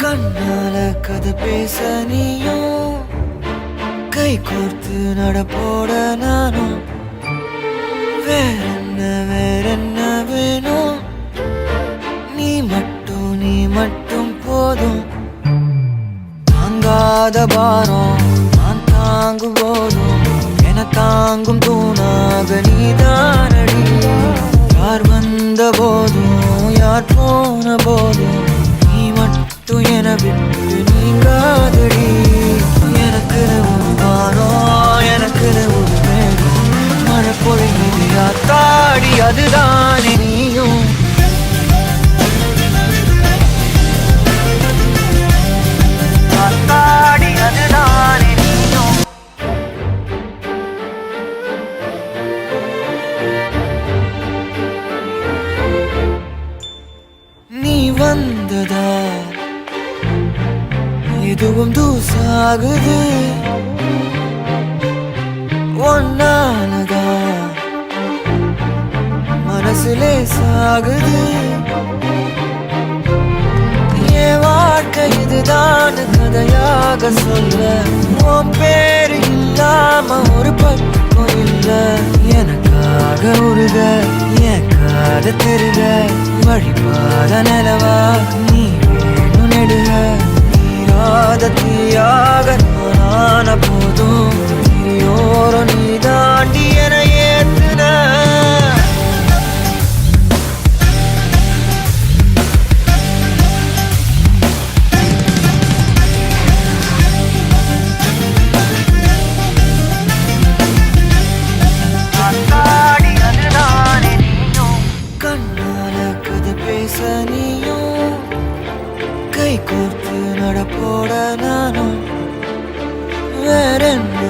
கண்ணால கதை பேச நீயும் கை கோர்த்து நடப்போட நானும் வேறென்ன வேணும் நீ மட்டும் போதும் தாங்காத பாரம் நான் தாங்கும் போதும் என தாங்கும் தூணாக நீதானடி யார் வந்த போதும் யார் போன போதும் நீ மட்டும் என விட்டு நீங்காதடி எனக்கு ஒரு வாரம் எனக்கு ஒரு மேகம் மழை பொழியுது யாத்தாடி அதுதானே நீயும் யாத்தாடி அதுதானே நீயும் நீ வந்ததா எதுவும் தூசாகுது ஒன்னானதா மனசுலே சாகுது என் வாழ்க்கை இதுதான் கதையாக சொல்ல உன் பேரு இல்லாம ஒரு பக்கம் இல்ல எனக்காக உருக என் காத திருக வழிபாத நிலவா நீ வேணும் நெடுக நீராத தீயாக நானான போதும் நீயோரம் நீ தாண்டி என ஏத்துன கண்ணால கதை பேச நீயும் கை கோர்த்து நடப்போட நானும் வேறென்ன